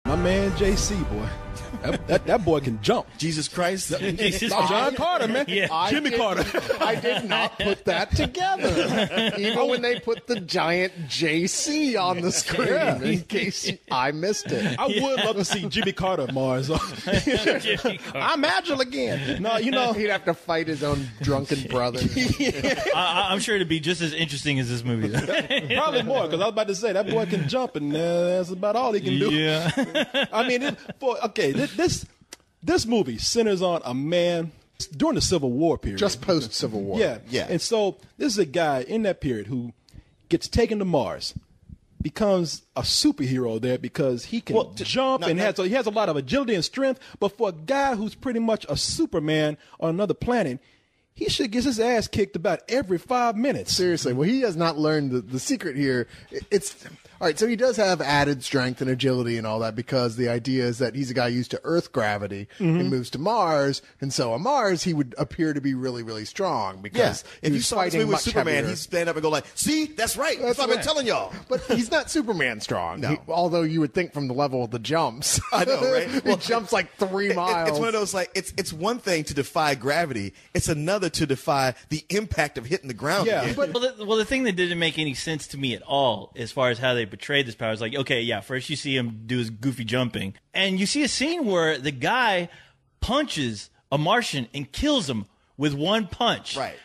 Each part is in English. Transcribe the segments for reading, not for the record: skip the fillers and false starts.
My man JC, boy. That boy can jump. Jesus Christ. John Carter, man. Yeah. Jimmy Carter. I did not put that together. Even when they put the giant JC on the screen, in case I missed it. I would love to see Jimmy Carter Mars. I'm agile again. No, you know. He'd have to fight his own drunken brother. I'm sure it'd be just as interesting as this movie. Probably more, because I was about to say, that boy can jump, and that's about all he can do. Yeah. I mean, this movie centers on a man during the Civil War period. Just post-Civil War. Yeah. And so this is a guy in that period who gets taken to Mars, becomes a superhero there because he can jump and he has a lot of agility and strength. But for a guy who's pretty much a Superman on another planet, he should get his ass kicked about every 5 minutes. Seriously. Well, he has not learned the secret here. It's all right. So he does have added strength and agility and all that because the idea is that he's a guy used to Earth gravity and moves to Mars. And so on Mars, he would appear to be really, really strong because if you saw this movie with Superman, he'd stand up and go like, see, that's right. That's what I've been telling y'all. But he's not Superman strong. No. Although you would think from the level of the jumps. I know, right? He jumps like 3 miles. It's one of those, like, it's one thing to defy gravity. It's another to defy the impact of hitting the ground. Yeah. Again. Well, the thing that didn't make any sense to me at all, as far as how they portrayed this power, is like, okay, yeah, first you see him do his goofy jumping, and you see a scene where the guy punches a Martian and kills him with one punch. Right.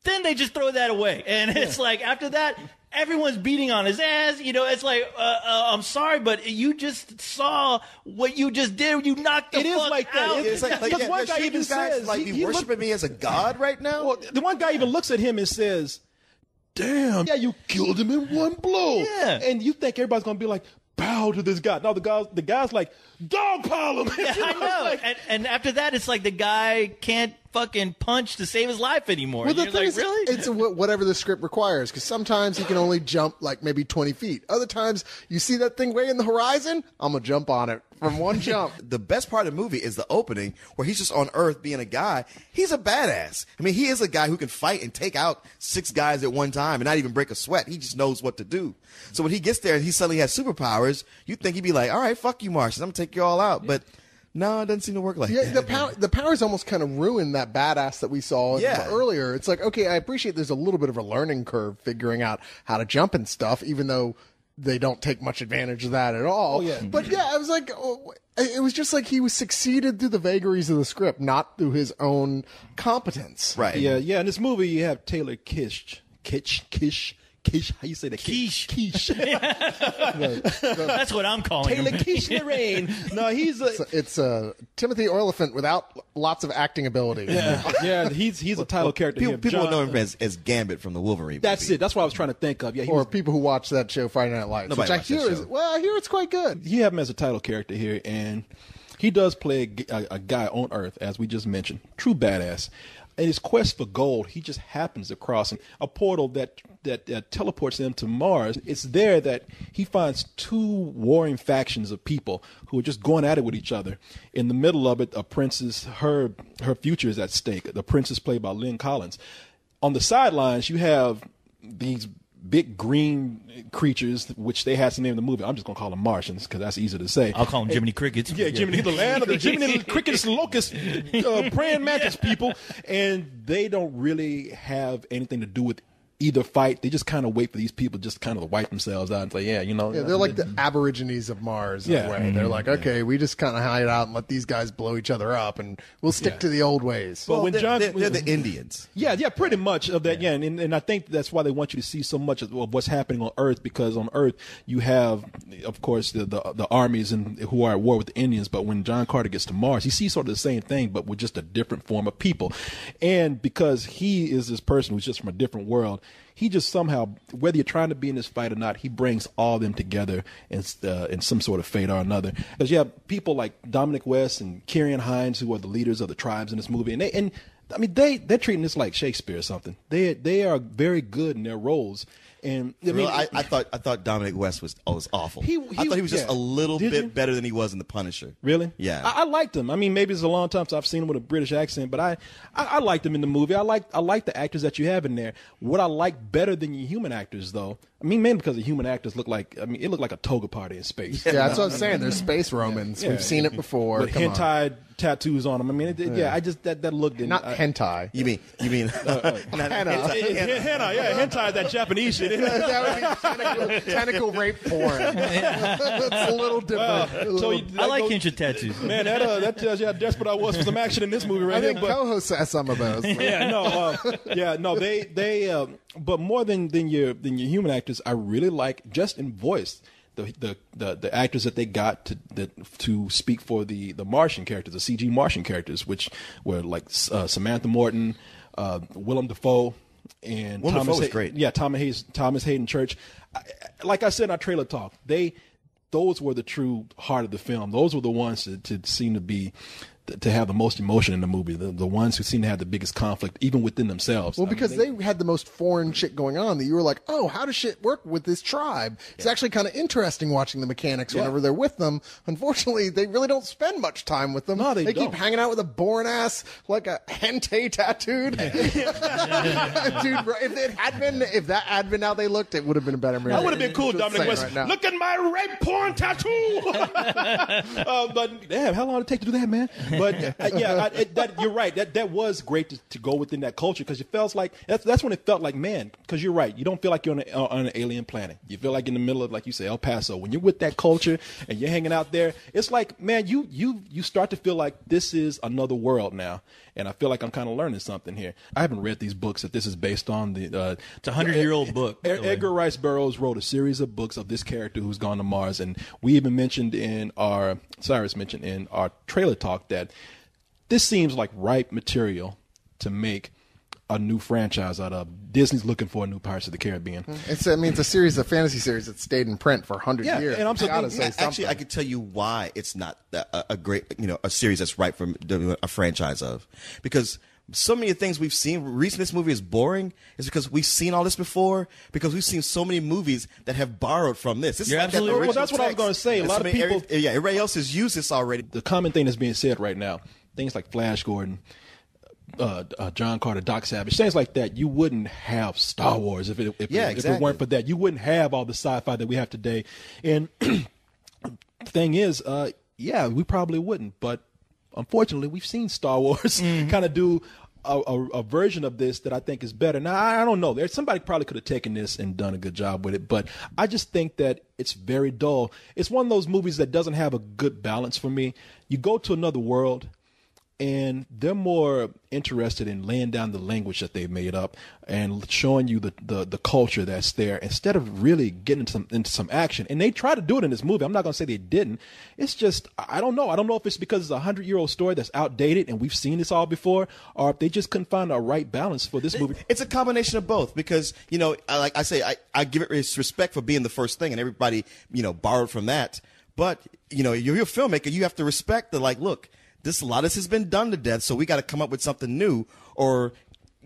Then they just throw that away, and it's like after that, everyone's beating on his ass. You know, it's like, I'm sorry, but you just saw what you just did. You knocked the It is fuck like that. out. It's like Because one guy should even you guys says, like he be worshiping me as a god right now. Well, the one guy even looks at him and says, damn, yeah, you killed him in one blow. Yeah. And you think everybody's going to be like, bow to this guy. No, the guy's like, dog pile him. Yeah, I know. Like, and after that, it's like the guy can't fucking punch to save his life anymore. Well, the You're thing like, is, really? it's whatever the script requires, because sometimes he can only jump like maybe 20 feet. Other times, you see that thing way in the horizon, I'm going to jump on it from one jump. The best part of the movie is the opening where he's just on Earth being a guy. He's a badass. I mean, he is a guy who can fight and take out 6 guys at one time and not even break a sweat. He just knows what to do. So when he gets there and he suddenly has superpowers, you'd think he'd be like, all right, fuck you, Martians. I'm going to take you all out. But no, it doesn't seem to work like that. The powers almost kind of ruin that badass that we saw earlier. It's like, okay, I appreciate there's a little bit of a learning curve figuring out how to jump and stuff, even though they don't take much advantage of that at all. Oh, yeah. But yeah, I was like, it was just like he was succeeded through the vagaries of the script, not through his own competence. Right. Yeah. In this movie, you have Taylor Kitsch. How you say that? Quiche. Quiche. That's what I'm calling Taylor him. Quiche Lorraine. No, he's a... It's Timothy Olyphant without lots of acting ability. Yeah, he's a title character here. People John, know him as Gambit from the Wolverine That's movie. it. That's what I was trying to think of. Yeah, Or people who watch that show Friday Night Lights, Nobody which I watched that hear show. I hear it's quite good. you have him as a title character here, and he does play a guy on Earth, as we just mentioned. True badass. In his quest for gold, he just happens across a portal that teleports him to Mars. It's there that he finds 2 warring factions of people who are just going at it with each other. In the middle of it, a princess, her future is at stake. The princess played by Lynn Collins. On the sidelines, you have these big green creatures, which they had to name the movie. I'm just going to call them Martians because that's easy to say. I'll call him Jiminy Crickets. Yeah, Jiminy, the land of the Jiminy Crickets, locust, praying mantis people. And they don't really have anything to do with either fight. They just kind of wait for these people just kind of wipe themselves out and say, yeah, they're like the Aborigines of Mars in a way. They're like, okay, we just kind of hide out and let these guys blow each other up, and we'll stick to the old ways. Well, when they're the Indians. Yeah, pretty much of that. Yeah, and I think that's why they want you to see so much of what's happening on Earth, because on Earth you have, of course, the armies who are at war with the Indians. But when John Carter gets to Mars, he sees sort of the same thing, but with just a different form of people. And because he is this person who's just from a different world, he just somehow, whether you're trying to be in this fight or not, he brings all of them together in some sort of fate or another. Because you have people like Dominic West and Ciarán Hinds, who are the leaders of the tribes in this movie, and they're treating this like Shakespeare or something. They are very good in their roles. And Really, I thought Dominic West was awful. I thought he was just a little bit better than he was in The Punisher. Really? Yeah. I liked him. I mean, maybe it's a long time since I've seen him with a British accent, but I liked him in the movie. I like the actors that you have in there. What I like better than your human actors, though, I mean, mainly because the human actors look like a toga party in space. Yeah, that's what I was saying. They're space Romans. We've seen it before. With hentai tattoos on them. I mean, I just that look didn't. Not hentai. You mean henna? Hentai, yeah, hentai, that Japanese shit. That would be tentacle rape porn. It's a little different. I like Henshin tattoos. Man, that tells you how desperate I was for some action in this movie right I here. think co-host has some of those. But more than your human actors, I really like just in voice the actors that they got to speak for the Martian characters, the CG Martian characters, which were like Samantha Morton, Willem Dafoe, and Willem Dafoe was great. Yeah, Thomas Hayden Church. Like I said in our trailer talk, those were the true heart of the film. Those were the ones to seem to have the most emotion in the movie, the ones who seem to have the biggest conflict, even within themselves. Well, because they had the most foreign shit going on that you were like, oh, how does shit work with this tribe? It's actually kind of interesting watching the mechanics whenever they're with them. Unfortunately, they really don't spend much time with them. No, they keep don't. hanging out with a boring ass, like a hentai tattooed. Dude, if that had been how they looked, it would have been a better movie. That would have been cool, Just Dominic saying West. right now. Look at my rape porn tattoo. But damn, how long did it take to do that, man? But you're right. That was great to go within that culture, because it felt like that's when it felt like, man. Because you're right, you don't feel like you're on an alien planet. You feel like in the middle of, like you say, El Paso. When you're with that culture and you're hanging out there, it's like, man, you start to feel like this is another world now. And I feel like I'm kind of learning something here. I haven't read these books that this is based on. It's a 100-year-old book. Edgar Rice Burroughs wrote a series of books of this character who's gone to Mars, and we even Cyrus mentioned in our trailer talk that this seems like ripe material to make a new franchise out of. Disney's looking for a new Pirates of the Caribbean. It's a series, a fantasy series that stayed in print for 100 years. And I'm gotta say something. Actually, I could tell you why it's not a great, a series that's right for a franchise of, because so many things we've seen. The reason this movie is boring is because we've seen all this before. Because we've seen so many movies that have borrowed from this. You're absolutely right. Well, that's what I was going to say. A lot of people, everybody else has used this already. The common thing that's being said right now, things like Flash Gordon, John Carter, Doc Savage, things like that, you wouldn't have Star Wars if it weren't for that. You wouldn't have all the sci-fi that we have today. And the thing is, we probably wouldn't. But unfortunately, we've seen Star Wars kind of do a version of this that I think is better. Now, I don't know. Somebody probably could have taken this and done a good job with it, but I just think that it's very dull. It's one of those movies that doesn't have a good balance for me. You go to another world, and they're more interested in laying down the language that they've made up and showing you the culture that's there, instead of really getting into some action. And they try to do it in this movie. I'm not going to say they didn't. It's just, I don't know. I don't know if it's because it's a 100-year-old story that's outdated and we've seen this all before, or if they just couldn't find a right balance for this movie. It's a combination of both, because, like I say, I give it respect for being the first thing, and everybody, borrowed from that. But, you're a filmmaker. You have to respect the, look, a lot of this has been done to death, so we got to come up with something new. Or,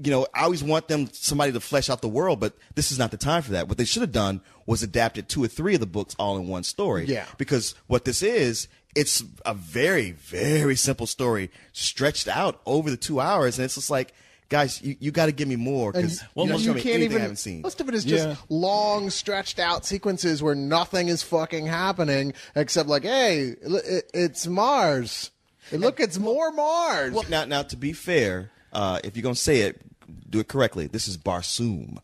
I always want somebody to flesh out the world, but this is not the time for that. What they should have done was adapted 2 or 3 of the books all in one story. Yeah. Because what this is, it's a very, very simple story stretched out over the 2 hours, and it's just like, guys, you got to give me more, because you can't even. I haven't seen. Most of it is just long, stretched out sequences where nothing is fucking happening except like, hey, it's Mars. Look, it's more Mars. Well, now, to be fair, if you're gonna say it, do it correctly. This is Barsoom.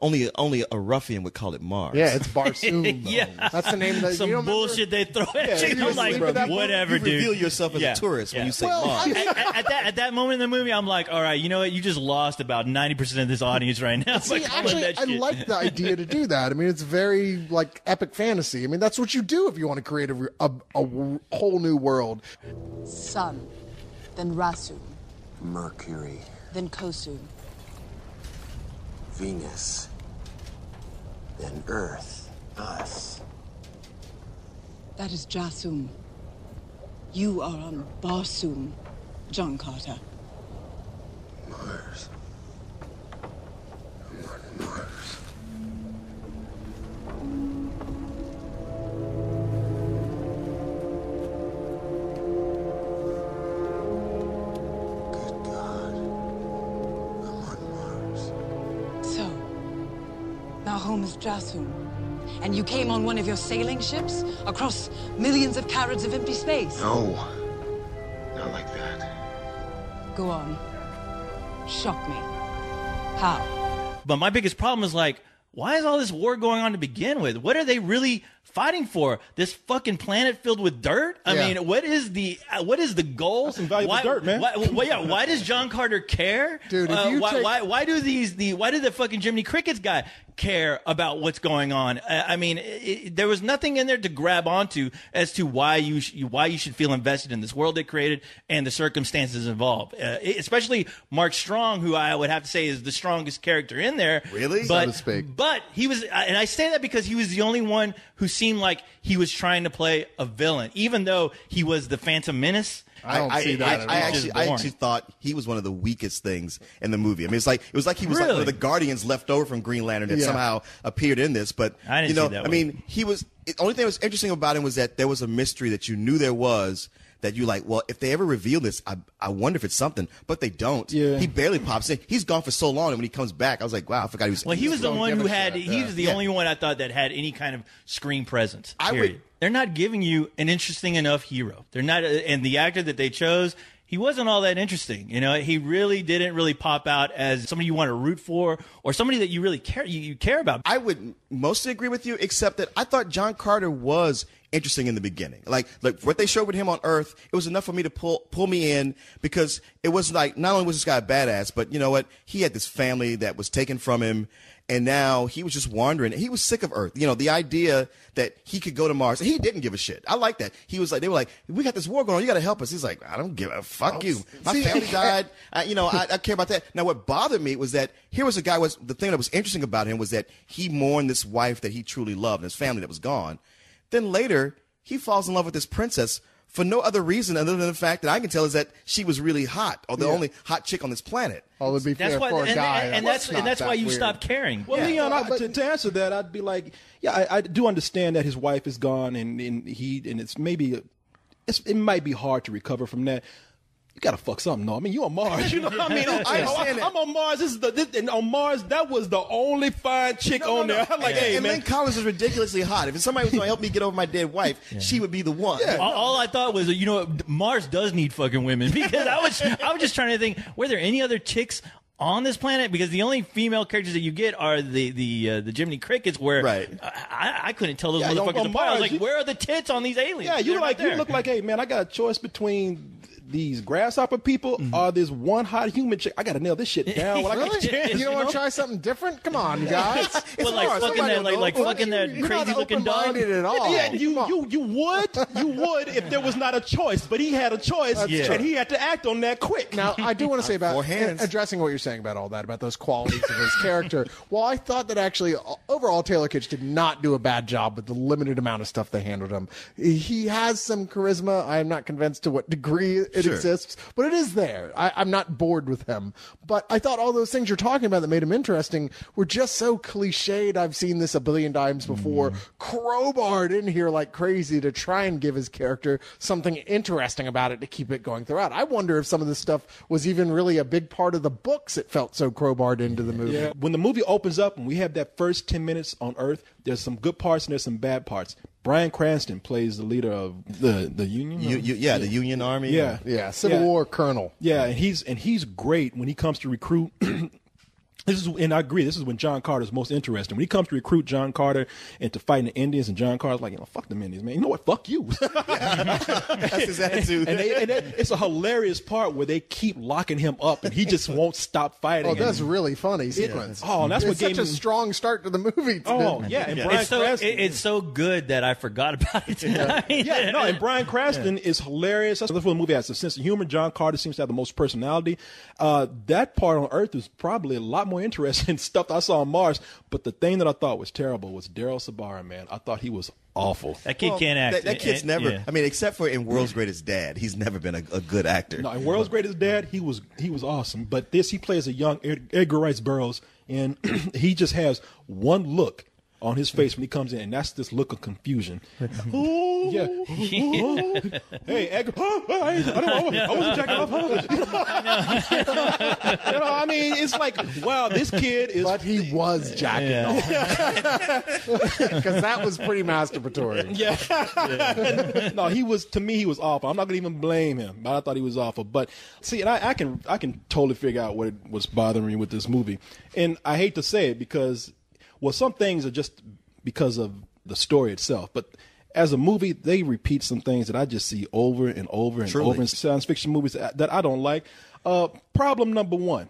Only a ruffian would call it Mars. Yeah, it's Barsoom. Yeah. That's the name of the. Some bullshit they throw at you. I'm like, whatever, you dude. reveal yourself as a tourist when you say Mars. At that moment in the movie, I'm like, all right, you know what? You just lost about 90% of this audience right now. See, actually, I like the idea to do that. I mean, it's very epic fantasy. I mean, that's what you do if you want to create a whole new world. Sun, then Rasu, Mercury, then Kosu, Venus, then Earth, us. that is Jasum. You are on Barsum, John Carter. Mars. I'm on Mars. home is Jasum, and you came on one of your sailing ships across millions of carats of empty space. No. Not like that. Go on. Shock me. How? But my biggest problem is like, why is all this war going on to begin with? What are they really fighting for? This fucking planet filled with dirt? I Yeah. mean, what is the goal? That's some valuable dirt, man. Why does John Carter care? Dude, if you take- why do the fucking Jiminy Crickets guy care about what's going on? I mean, there was nothing in there to grab onto as to why you should feel invested in this world they created and the circumstances involved. Especially Mark Strong, who I would have to say is the strongest character in there. Really? So to speak. But he was, and I say that because he was the only one who seemed like he was trying to play a villain, even though he was the Phantom Menace. I don't see that at all. I actually thought he was one of the weakest things in the movie. I mean, it was like he was like one Really? of the Guardians left over from Green Lantern that Yeah. somehow appeared in this. But I didn't you know, see that I mean, he was. The only thing that was interesting about him was that there was a mystery that you knew there was. That you like, well, if they ever reveal this, I wonder if it's something, but they don't. Yeah. He barely pops in. He's gone for so long, and when he comes back, I was like, wow, I forgot he was. Well, he was the don't one give who a had. shit. He was the Yeah. only one I thought that had any kind of screen presence. I would- Period. They're not giving you an interesting enough hero. They're not, and the actor that they chose, he wasn't all that interesting. You know, he really didn't really pop out as somebody you want to root for or somebody that you really care you care about. I would mostly agree with you, except that I thought John Carter was interesting in the beginning. Like what they showed with him on Earth, it was enough for me to pull me in because it was like not only was this guy a badass, but you know what? He had this family that was taken from him, and now he was just wandering. He was sick of Earth. You know, the idea that he could go to Mars. He didn't give a shit. I like that. He was like, they were like, we got this war going on. You got to help us. He's like, I don't give a fuck you. My family died. I care about that. Now, what bothered me was that here was a guy. The thing that was interesting about him was that he mourned this wife that he truly loved and his family that was gone. Then later, he falls in love with this princess for no other reason other than the fact that I can tell is that she was really hot, or the only hot chick on this planet. Well, it'd be That's fair why, for a guy. and that's not why that you weird. stop caring. Well, Yeah. Leon, to answer that, I'd be like, yeah, I do understand that his wife is gone, and it's maybe it might be hard to recover from that. You gotta fuck something, though. I mean, you on Mars, you know what I mean? I understand that. I'm on Mars. And on Mars, that was the only fine chick on there. I'm like, hey, and man. Lynn Collins is ridiculously hot. If somebody was going to help me get over my dead wife, she would be the one. All I thought was, you know, Mars does need fucking women because I was just trying to think, were there any other chicks on this planet? Because the only female characters that you get are the Jiminy Crickets, where Right. I couldn't tell those Yeah, motherfuckers on apart. I was Mars, like, you- where are the tits on these aliens? Yeah, They're not you there. look like, hey, man, I got a choice between these grasshopper people or this one hot human chick. I got to nail this shit down. When I got a chance, You don't want to try something different? Come on, guys. Well, like Mars. fucking Somebody that, will like know. fucking that You're crazy not looking dog. open-minded at all. Yeah, Come on. you would if there was not a choice, but he had a choice, and he had to act on that quick. Now, I do want to say about Four hands. addressing what you're saying about all that, about those qualities of his character. Well, I thought that actually, overall, Taylor Kitsch did not do a bad job with the limited amount of stuff they handled him. He has some charisma. I am not convinced to what degree it Sure. exists, but it is there. I'm not bored with him. But I thought all those things you're talking about that made him interesting were just so cliched. I've seen this a billion times before. Crowbarred in here like crazy to try and give his character something interesting about it to keep it going throughout. I wonder if some of this stuff was even really a big part of the books. It felt so crowbarred into the movie. Yeah. When the movie opens up and we have that first 10 minutes on Earth, there's some good parts and there's some bad parts. Bryan Cranston plays the leader of the Union. The Union Army. Yeah. Yeah, Civil War Colonel. Yeah, and he's great when he comes to recruit. And I agree, this is when John Carter's most interesting. When he comes to recruit John Carter into fighting the Indians, and John Carter's like, fuck them Indians, man. You know what? Fuck you. That's his attitude. and it's a hilarious part where they keep locking him up, and he just won't stop fighting. Oh, that's And- really funny sequence. Oh, and that's it's what gave such a me- strong start to the movie. Oh, yeah. And Bryan Cranston. It's so good that I forgot about it tonight. Yeah, no, and Bryan Cranston is hilarious. That's what the movie has a sense of humor. John Carter seems to have the most personality. That part on Earth is probably a lot more interesting than stuff I saw on Mars. But the thing that I thought was terrible was Daryl Sabara, man. I thought he was awful. That kid can't act. That kid's And- never. yeah. I mean, except for in World's Greatest Dad, he's never been a good actor. No, in World's Greatest Dad, he was awesome. But he plays a young Edgar Rice Burroughs, and he just has one look on his face when he comes in, and that's this look of confusion. Ooh, yeah. Hey, Edgar. I wasn't jacking off. You know, I mean, it's like, wow, this kid is. But he was jacking off. Because that was pretty masturbatory. Yeah. No, he was, to me, he was awful. I'm not going to even blame him, but I thought he was awful. But see, and I can totally figure out what was bothering me with this movie. And I hate to say it because, well, some things are just because of the story itself. But as a movie, they repeat some things that I just see over and over and over in science fiction movies that I don't like. Problem number one.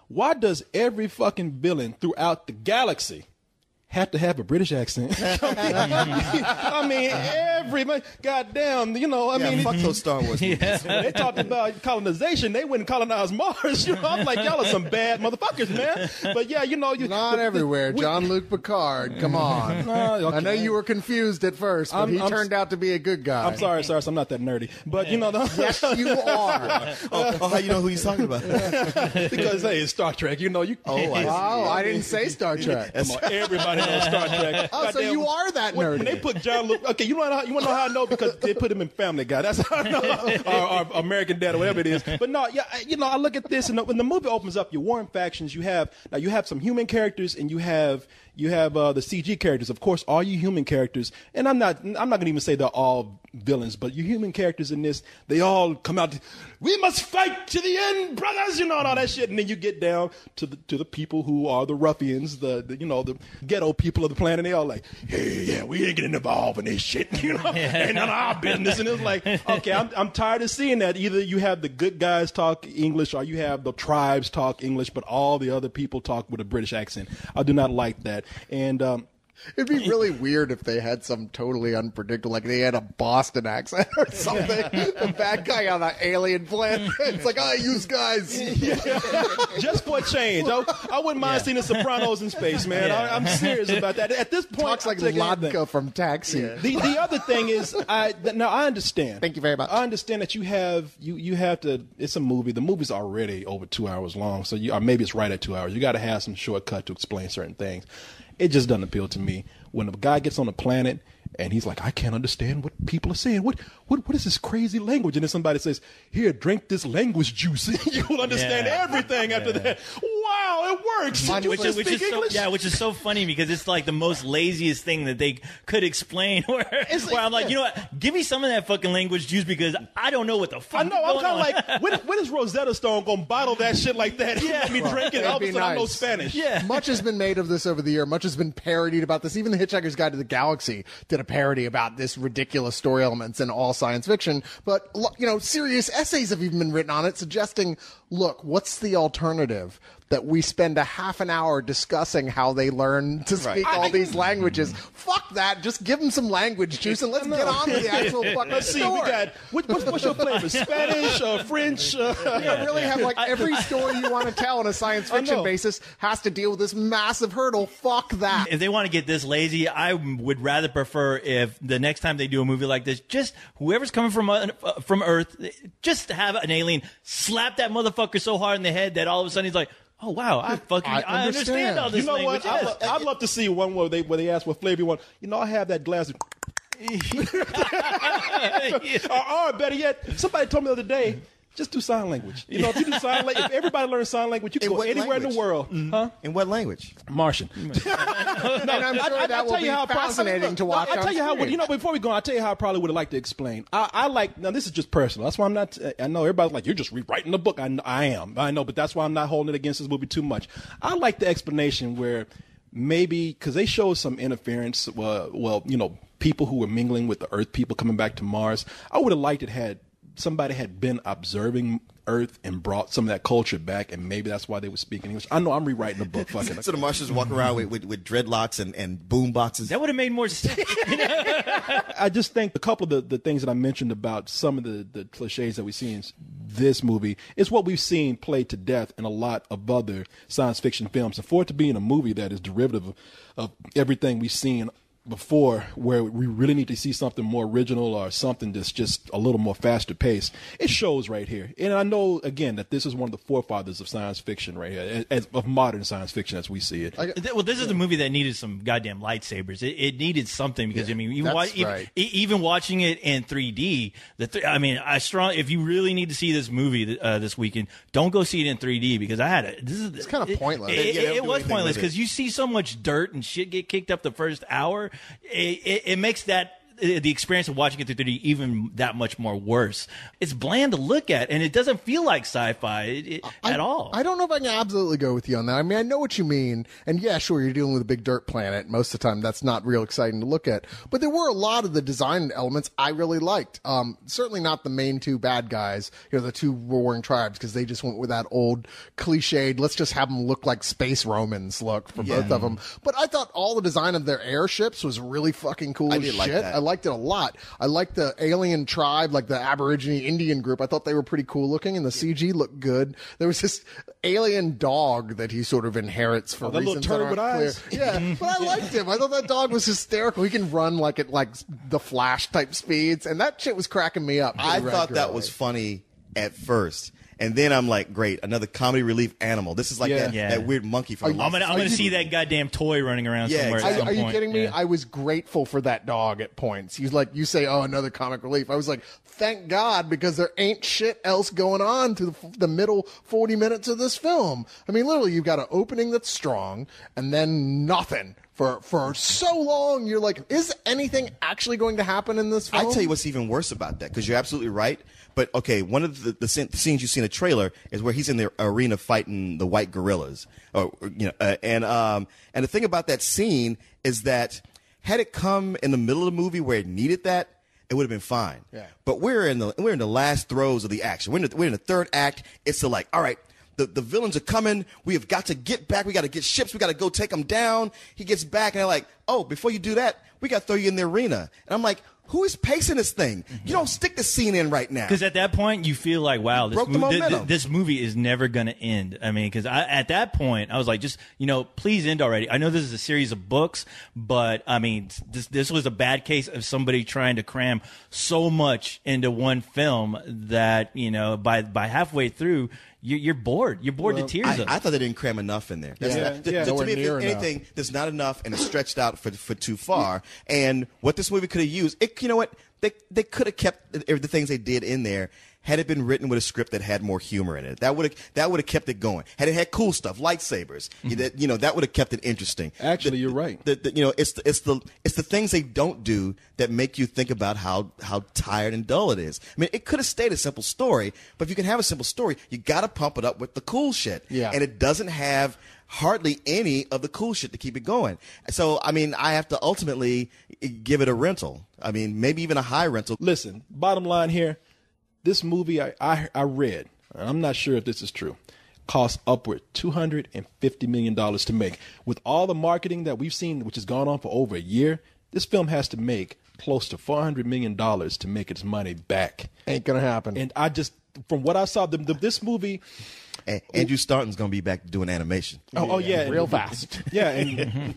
Why does every fucking villain throughout the galaxy have to have a British accent? I mean, everybody, goddamn, you know, I mean. Fuck those Star Wars movies. When they talked about colonization, they wouldn't colonize Mars. You know, I'm like, y'all are some bad motherfuckers, man. But yeah, you know. Not everywhere. Jean-Luc Picard, come on. Okay. I know you were confused at first, but he turned out to be a good guy. I'm sorry, Cyrus, I'm not that nerdy. But, you know. Yes, you are. How you know who he's talking about? Because, hey, it's Star Trek. You know, you. I didn't say Star Trek. Come on, everybody knows Star Trek. Oh, so you are that nerdy. When they put Jean-Luc, okay, you want to know how I know? Because they put him in Family Guy. That's how I know. Or American Dad, or whatever it is. But no, yeah, you know, I look at this, and when the movie opens up, your warring factions. You have some human characters, and you have the CG characters. Of course, all you human characters, and I'm not going to even say they're all villains, but your human characters in this, they all come out. We must fight to the end, brothers. You know, and all that shit. And then you get down to the people who are the ruffians, the ghetto people of the planet. They all like, hey, yeah, we ain't getting involved in this shit. You know, ain't none of our business. And it's like, okay, I'm tired of seeing that. Either you have the good guys talk English, or you have the tribes talk English, but all the other people talk with a British accent. I do not like that. And it'd be really weird if they had some totally unpredictable, like they had a Boston accent or something. The bad guy on an alien planet. It's like, use guys. Just for a change. I wouldn't mind seeing the Sopranos in space, man. I'm serious about that. At this point, talks like Ladka from Taxi. The other thing is, now I understand. Thank you very much. I understand that you have to. It's a movie. The movie's already over 2 hours long, so or maybe it's right at 2 hours. You got to have some shortcut to explain certain things. It just doesn't appeal to me. When a guy gets on a planet and he's like, I can't understand what people are saying. What is this crazy language? And then somebody says, here, drink this language juice. You will understand everything after that. Wow, it works. Which is so funny because it's like the most laziest thing that they could explain. Where I'm like, you know what? Give me some of that fucking language juice because I don't know what the fuck. I know. I'm kind of like, when is Rosetta Stone gonna bottle that shit like that? Yeah, let me drink it. All of a sudden, I know Spanish. Yeah. Much has been made of this over the year. Much has been parodied about this. Even The Hitchhiker's Guide to the Galaxy did a parody about this ridiculous story elements in all science fiction. But you know, serious essays have even been written on it, suggesting, look, what's the alternative? That we spend a half an hour discussing how they learn to speak all these languages. Fuck that. Just give them some language juice and let's get on with the actual fucking story. We got, what's your flavor? Spanish, French? You really have like every story you want to tell on a science fiction basis has to deal with this massive hurdle. Fuck that. If they want to get this lazy, I would rather prefer if the next time they do a movie like this, just whoever's coming from Earth, just have an alien slap that motherfucker so hard in the head that all of a sudden he's like, oh wow! I understand all this. You know language. what? I'd love to see one where they ask what flavor you want. You know, I have that glass of. Or better yet, somebody told me the other day, just do sign language. You know, if you do sign language, if everybody learns sign language, you can go anywhere in the world. Huh? In what language? Martian. And I'm sure that will be fascinating to watch. I'll tell you how. You know, before we go, I'll tell you how I probably would have liked to explain. I like. Now, this is just personal. That's why I'm not. I know everybody's like, you're just rewriting the book. I am. I know, but that's why I'm not holding it against this movie too much. I like the explanation where maybe because they show some interference. Well, you know, people who were mingling with the Earth people coming back to Mars. I would have liked it had somebody had been observing Earth and brought some of that culture back, and maybe that's why they were speaking English. I know I'm rewriting the book. Fucking. So the Martians walk around with dreadlocks and boom boxes. That would have made more sense. I just think a couple of the things that I mentioned about some of the cliches that we see in this movie is what we've seen played to death in a lot of other science fiction films. And for it to be in a movie that is derivative of everything we've seen before, where we really need to see something more original or something that's just a little more faster paced. It shows right here. And I know, again, that this is one of the forefathers of science fiction right here, of modern science fiction as we see it. Well, this is a movie that needed some goddamn lightsabers. It needed something because I mean, even watching it in 3D, if you really need to see this movie this weekend, don't go see it in 3D because it's kind of pointless. It was pointless because you see so much dirt and shit get kicked up the first hour. It makes the experience of watching it through 3D even that much more worse. It's bland to look at, and it doesn't feel like sci-fi at all. I don't know if I can absolutely go with you on that. I mean, I know what you mean, and yeah, sure, you're dealing with a big dirt planet. Most of the time, that's not real exciting to look at. But there were a lot of the design elements I really liked. Certainly not the main two bad guys, the two warring tribes, because they just went with that old cliched, let's just have them look like space Romans look for both of them. But I thought all the design of their airships was really fucking cool as shit. Like that. I liked it a lot. I liked the alien tribe, like the Aborigine Indian group. I thought they were pretty cool looking, and the CG looked good. There was this alien dog that he sort of inherits for that reasons little turd that aren't with clear. eyes. Yeah, but I liked him. I thought that dog was hysterical. He can run like at the Flash type speeds, and that shit was cracking me up. I thought that was funny at first. And then I'm like, great, another comedy relief animal. This is like that weird monkey from. I'm gonna see that goddamn toy running around somewhere. Exactly. At some Are you point. kidding me? Yeah. I was grateful for that dog at points. He's like, you say, oh, another comic relief. I was like, thank God, because there ain't shit else going on through the middle 40 minutes of this film. I mean, literally, you've got an opening that's strong, and then nothing. For so long, you're like, is anything actually going to happen in this film? I tell you what's even worse about that, because you're absolutely right. But okay, one of the scenes you see in the trailer is where he's in the arena fighting the white gorillas, and the thing about that scene is that had it come in the middle of the movie where it needed that, it would have been fine. Yeah. But we're in the last throes of the action. We're in the third act. It's like, all right. The villains are coming. We have got to get back. We got to get ships. We got to go take them down. He gets back, and they're like, oh, before you do that, we got to throw you in the arena. And I'm like, who is pacing this thing? You don't stick the scene in right now. Because at that point, you feel like, wow, this movie is never going to end. I mean, because at that point, I was like, just, please end already. I know this is a series of books, but, I mean, this was a bad case of somebody trying to cram so much into one film that, by halfway through, you're bored. You're bored to tears. I thought they didn't cram enough in there. To me, if anything, there's not enough, and it's stretched out for too far. And what this movie could have used, you know what? They could have kept the things they did in there had it been written with a script that had more humor in it. That would have kept it going. Had it had cool stuff, lightsabers, that would have kept it interesting. Actually, you're right. It's the things they don't do that make you think about how tired and dull it is. I mean, it could have stayed a simple story, but if you can have a simple story, you got to pump it up with the cool shit. Yeah. And it doesn't have hardly any of the cool shit to keep it going. So, I mean, I have to ultimately give it a rental. I mean, maybe even a high rental. Listen, bottom line here, this movie I read, and I'm not sure if this is true, cost upward $250 million to make. With all the marketing that we've seen, which has gone on for over a year, this film has to make close to $400 million to make its money back. Ain't gonna happen. And I just, from what I saw, this movie... Andrew Stanton's going to be back doing animation. Yeah, real fast. Yeah, and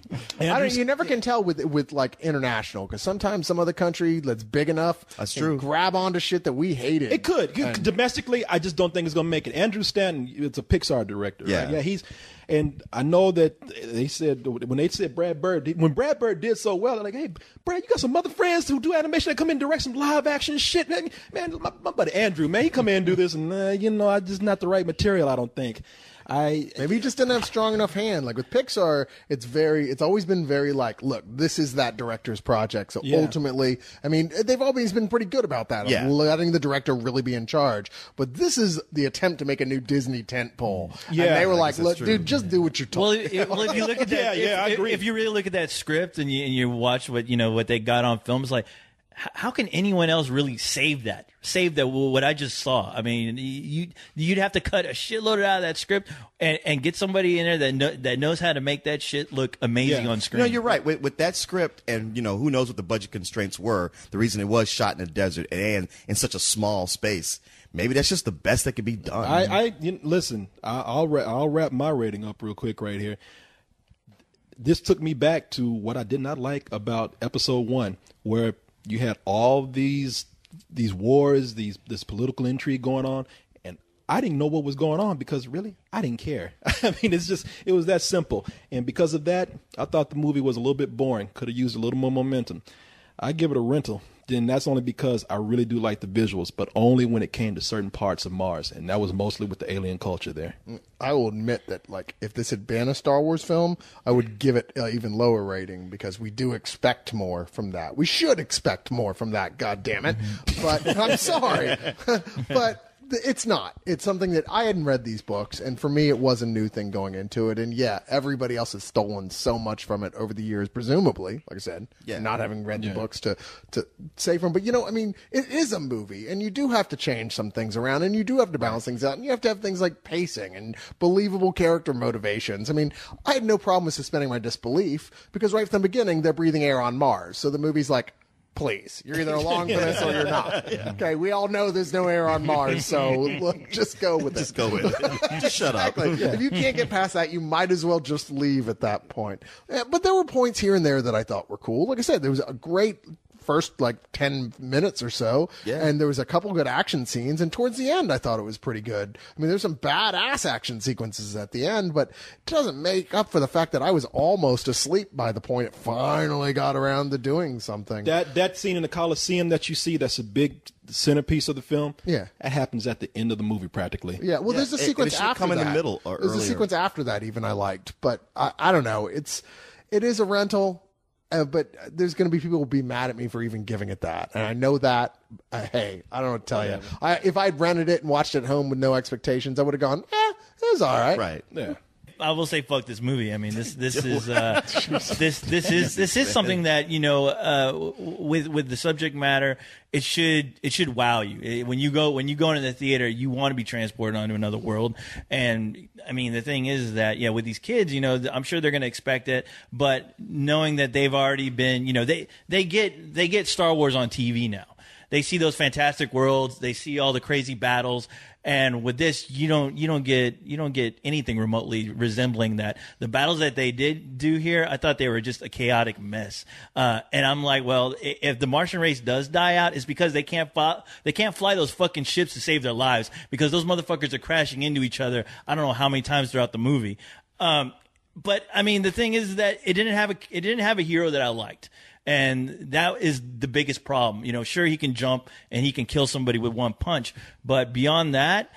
you never can tell with like international, because sometimes some other country that's big enough That's can true. grab onto shit that we hated. It could. Domestically, I just don't think it's going to make it. Andrew Stanton, it's a Pixar director. Yeah. Right? Yeah, and I know that they said, when they said Brad Bird did so well, they're like, hey, Brad, you got some other friends who do animation that come in and direct some live action shit. Man, my buddy Andrew, man, he come in and do this, and, I just not the right material, I don't think. Maybe he just didn't have strong enough hand. Like with Pixar, it's always been very like, look, this is that director's project. So ultimately, I mean, they've always been pretty good about that, of letting the director really be in charge. But this is the attempt to make a new Disney tentpole. Yeah, and they were like, that's look, true. dude, just do what you're told. Well, if you look at that, I agree. If you really look at that script and you watch what they got on film, it's like, how can anyone else really save that? What I just saw. I mean, you'd have to cut a shitload out of that script and get somebody in there that knows how to make that shit look amazing on screen. No, you're right. With that script, and who knows what the budget constraints were. The reason it was shot in the desert and in such a small space. Maybe that's just the best that could be done. Listen. I'll wrap my rating up real quick right here. this took me back to what I did not like about episode 1, where you had all these wars, this political intrigue going on, and I didn't know what was going on because really I didn't care. I mean, it was that simple. And because of that, I thought the movie was a little bit boring. Could have used a little more momentum. I give it a rental. Then that's only because I really do like the visuals, but only when it came to certain parts of Mars, and that was mostly with the alien culture there. I will admit that, like, if this had been a Star Wars film, I would give it even lower rating because we do expect more from that. We should expect more from that, God damn it! But I'm sorry, but it's not. It's something that I hadn't read these books, and for me, it was a new thing going into it. And yeah, everybody else has stolen so much from it over the years, presumably. Like I said, not having read the books to say from. But you know, I mean, it is a movie, and you do have to change some things around, and you do have to balance things out, and you have to have things like pacing and believable character motivations. I mean, I had no problem with suspending my disbelief because right from the beginning, they're breathing air on Mars, so the movie's like, please, you're either along for this or you're not. Okay, we all know there's no air on Mars, so look, just go with it. Just go with it. Just shut up. If you can't get past that, you might as well just leave at that point. But there were points here and there that I thought were cool. Like I said, there was a great first 10 minutes or so, and there was a couple good action scenes, and towards the end I thought it was pretty good. I mean, there's some badass action sequences at the end, but it doesn't make up for the fact that I was almost asleep by the point it finally got around to doing something. That scene in the Coliseum that you see, that's a big centerpiece of the film. Yeah, that happens at the end of the movie practically. Yeah, well, there's a sequence after come that. In the middle or there's earlier. A sequence after that even I liked, but I don't know. It is a rental. But there's going to be people who will be mad at me for even giving it that. And I know that. Hey, I don't know what to tell you. If I'd rented it and watched it at home with no expectations, I would have gone, it was all right. Right. Yeah. I will say fuck this movie. I mean, this is this is something that, you know, with the subject matter, it should wow you. When you go into the theater, you want to be transported onto another world. And I mean, the thing is that, yeah, with these kids, you know, I'm sure they're going to expect it, but knowing that they've already been, you know, they get Star Wars on TV now. They see those fantastic worlds. They see all the crazy battles. And with this, you don't get anything remotely resembling that. The battles that they did do here, I thought they were just a chaotic mess. And I'm like, well, if the Martian race does die out, it's because they can't fly those fucking ships to save their lives, because those motherfuckers are crashing into each other. I don't know how many times throughout the movie. But I mean, the thing is that it didn't have a hero that I liked. And that is the biggest problem. You know, sure, he can jump and he can kill somebody with one punch, but beyond that,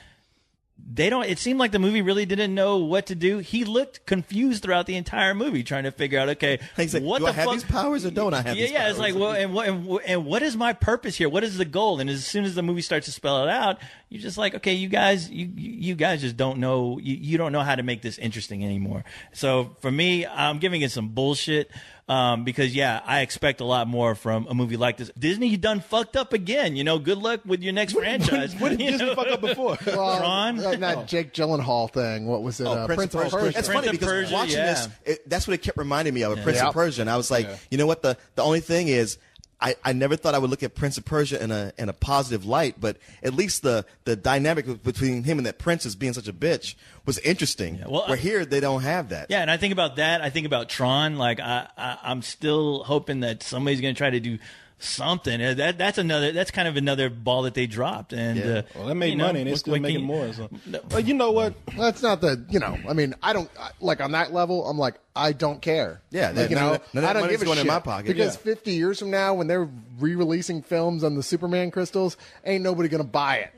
it seemed like the movie really didn't know what to do. He looked confused throughout the entire movie, trying to figure out, okay, like, what do the I have fuck? These powers or don't I have these powers? Yeah, it's like, well, and what is my purpose here? What is the goal? And as soon as the movie starts to spell it out, you're just like, okay, you guys just don't know, you don't know how to make this interesting anymore. So for me, I'm giving it some bullshit. Because yeah, I expect a lot more from a movie like this. Disney, you done fucked up again. You know, good luck with your next franchise. What did Disney fuck up before? Well, Tron? That Jake Gyllenhaal thing. What was it? Prince of Persia. It's funny because Persia, watching yeah. this, that's what it kept reminding me of, Prince of Persia. And I was like, you know what? The only thing is, I never thought I would look at Prince of Persia in a positive light, but at least the dynamic between him and that princess being such a bitch was interesting. Yeah, well, where here they don't have that. Yeah, and I think about that. I think about Tron. Like I'm still hoping that somebody's going to try to do something. That's kind of another ball that they dropped. And well, that made money, and they're still making more. So. But you know what? That's not the. You know, I mean, I don't like on that level. I'm like, I don't care. Yeah, like, you know, I don't give a shit going in my pocket because 50 years from now, when they're re-releasing films on the Superman crystals, ain't nobody gonna buy it.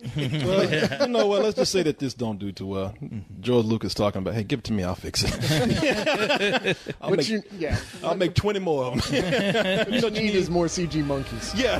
Well, you know what? Let's just say that this don't do too well. George Lucas talking about, hey, give it to me, I'll fix it. I'll make 20 more of them. What you need is more CG monkeys. Yeah.